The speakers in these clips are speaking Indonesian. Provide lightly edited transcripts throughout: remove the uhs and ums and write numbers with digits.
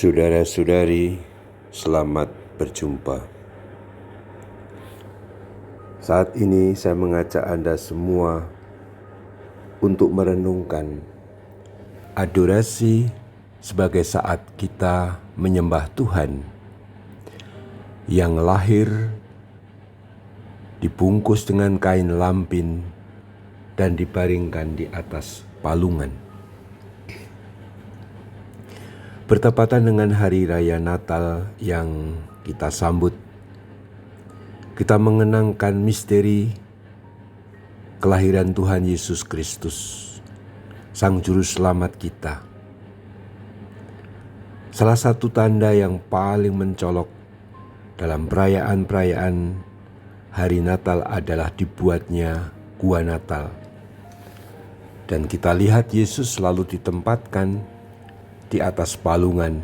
Saudara-saudari, selamat berjumpa. Saat ini saya mengajak Anda semua untuk merenungkan adorasi sebagai saat kita menyembah Tuhan yang lahir dibungkus dengan kain lampin dan dibaringkan di atas palungan. Bertepatan dengan hari raya Natal yang kita sambut, kita mengenangkan misteri kelahiran Tuhan Yesus Kristus, Sang Juru Selamat kita. Salah satu tanda yang paling mencolok dalam perayaan-perayaan hari Natal adalah dibuatnya gua Natal. Dan kita lihat Yesus selalu ditempatkan di atas palungan,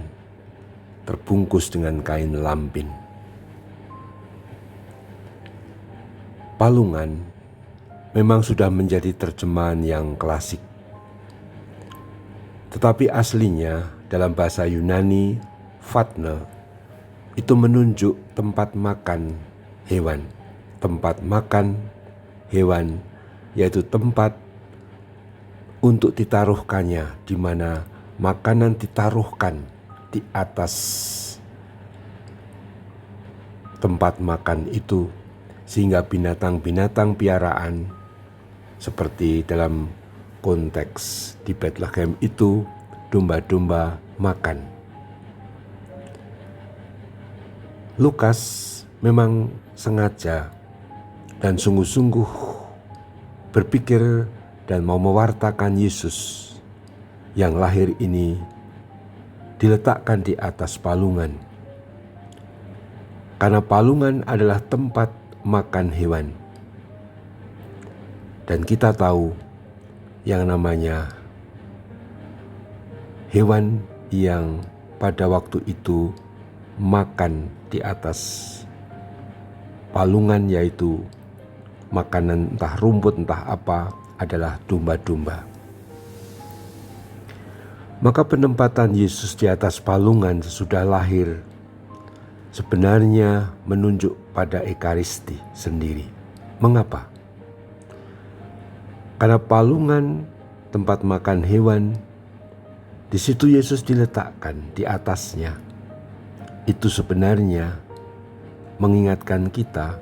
terbungkus dengan kain lampin. Palungan memang sudah menjadi terjemahan yang klasik. Tetapi aslinya dalam bahasa Yunani, fatne, itu menunjuk tempat makan hewan. Tempat makan hewan, yaitu tempat untuk ditaruhkannya, di mana makanan ditaruhkan di atas tempat makan itu, sehingga binatang-binatang piaraan seperti dalam konteks di Bethlehem itu domba-domba makan. Lukas memang sengaja dan sungguh-sungguh berpikir dan mau mewartakan Yesus yang lahir ini diletakkan di atas palungan. Karena palungan adalah tempat makan hewan. Dan kita tahu yang namanya hewan yang pada waktu itu makan di atas palungan, yaitu makanan entah rumput entah apa, adalah domba-domba. Maka penempatan Yesus di atas palungan sesudah lahir sebenarnya menunjuk pada Ekaristi sendiri. Mengapa? Karena palungan tempat makan hewan, di situ Yesus diletakkan di atasnya. Itu sebenarnya mengingatkan kita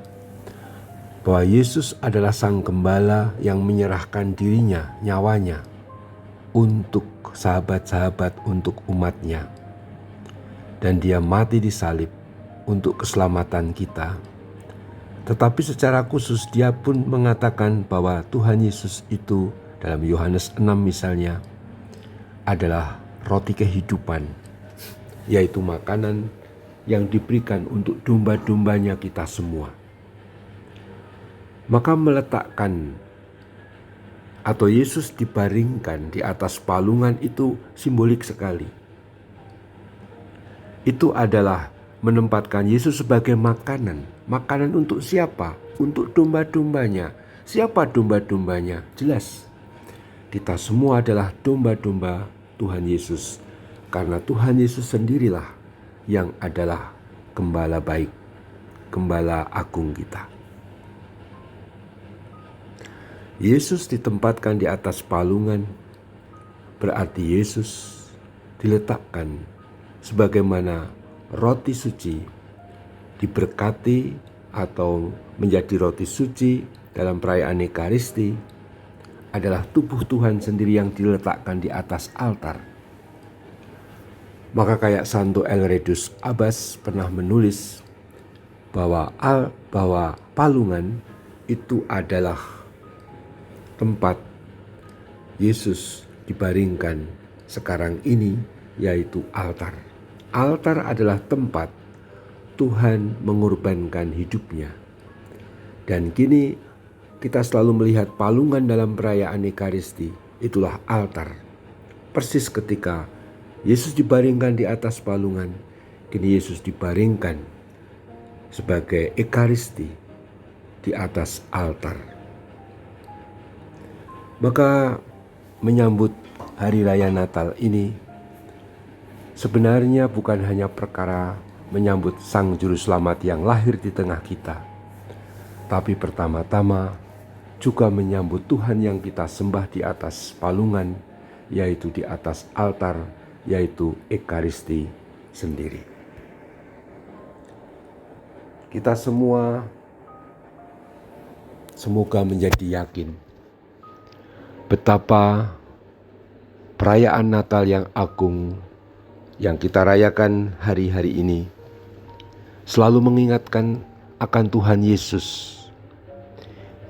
bahwa Yesus adalah Sang Gembala yang menyerahkan dirinya, nyawanya, untuk sahabat-sahabat, untuk umatnya. Dan dia mati di salib untuk keselamatan kita. Tetapi secara khusus dia pun mengatakan bahwa Tuhan Yesus itu dalam Yohanes 6 misalnya adalah roti kehidupan, yaitu makanan yang diberikan untuk domba-dombanya kita semua. Maka meletakkan atau Yesus dibaringkan di atas palungan itu simbolik sekali. Itu adalah menempatkan Yesus sebagai makanan. Makanan untuk siapa? Untuk domba-dombanya. Siapa domba-dombanya? Jelas, kita semua adalah domba-domba Tuhan Yesus. Karena Tuhan Yesus sendirilah yang adalah gembala baik, gembala agung kita. Yesus ditempatkan di atas palungan, berarti Yesus diletakkan sebagaimana roti suci diberkati atau menjadi roti suci dalam perayaan Ekaristi adalah tubuh Tuhan sendiri yang diletakkan di atas altar. Maka kayak Santo Elredus Abbas pernah menulis bahwa palungan itu adalah tempat Yesus dibaringkan sekarang ini, yaitu altar. Altar adalah tempat Tuhan mengorbankan hidupnya. Dan kini kita selalu melihat palungan dalam perayaan Ekaristi, itulah altar. Persis ketika Yesus dibaringkan di atas palungan, kini Yesus dibaringkan sebagai Ekaristi di atas altar. Maka menyambut hari raya Natal ini, sebenarnya bukan hanya perkara menyambut Sang Juru Selamat yang lahir di tengah kita, tapi pertama-tama juga menyambut Tuhan yang kita sembah di atas palungan, yaitu di atas altar, yaitu Ekaristi sendiri. Kita semua semoga menjadi yakin betapa perayaan Natal yang agung yang kita rayakan hari-hari ini selalu mengingatkan akan Tuhan Yesus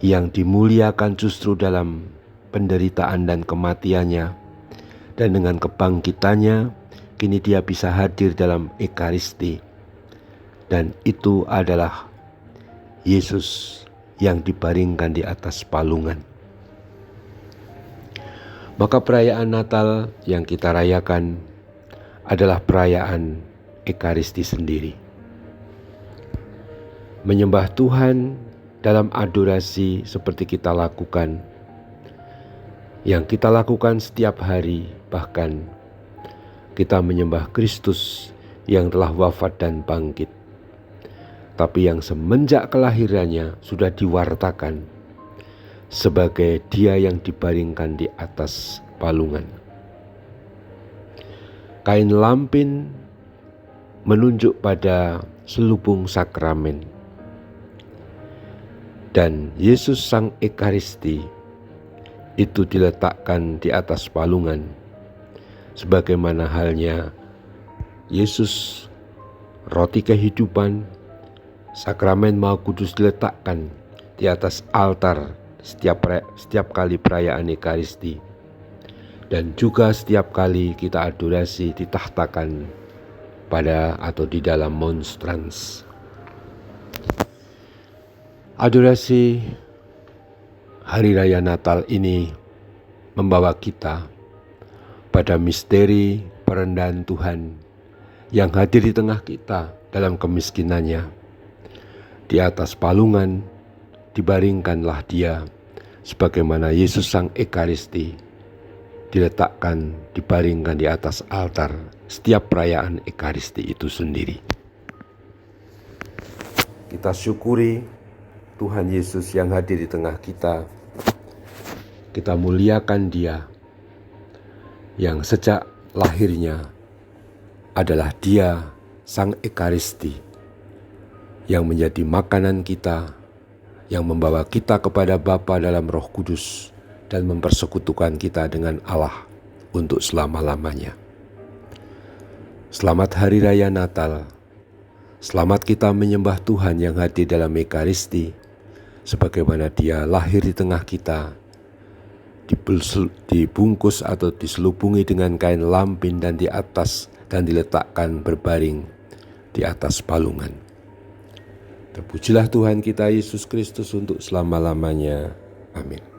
yang dimuliakan justru dalam penderitaan dan kematiannya, dan dengan kebangkitannya kini dia bisa hadir dalam Ekaristi, dan itu adalah Yesus yang dibaringkan di atas palungan. Maka perayaan Natal yang kita rayakan adalah perayaan Ekaristi sendiri. Menyembah Tuhan dalam adorasi seperti kita lakukan, yang kita lakukan setiap hari, bahkan kita menyembah Kristus yang telah wafat dan bangkit, tapi yang semenjak kelahirannya sudah diwartakan sebagai Dia yang dibaringkan di atas palungan. Kain lampin menunjuk pada selubung sakramen, dan Yesus Sang Ekaristi itu diletakkan di atas palungan, sebagaimana halnya Yesus roti kehidupan, sakramen Maha Kudus diletakkan di atas altar setiap kali perayaan Ekaristi, dan juga setiap kali kita adorasi ditahtakan pada atau di dalam monstrans. Adorasi Hari Raya Natal ini membawa kita pada misteri perendahan Tuhan yang hadir di tengah kita dalam kemiskinannya. Di atas palungan dibaringkanlah Dia sebagaimana Yesus Sang Ekaristi diletakkan, dibaringkan di atas altar setiap perayaan Ekaristi itu sendiri. Kita syukuri Tuhan Yesus yang hadir di tengah kita. Kita muliakan Dia yang sejak lahirnya adalah Dia Sang Ekaristi yang menjadi makanan kita, yang membawa kita kepada Bapa dalam Roh Kudus dan mempersekutukan kita dengan Allah untuk selama-lamanya. Selamat Hari Raya Natal. Selamat kita menyembah Tuhan yang hadir dalam Ekaristi, sebagaimana Dia lahir di tengah kita, dibungkus atau diselubungi dengan kain lampin dan di atas dan diletakkan berbaring di atas palungan. Terpujilah Tuhan kita Yesus Kristus untuk selama-lamanya. Amin.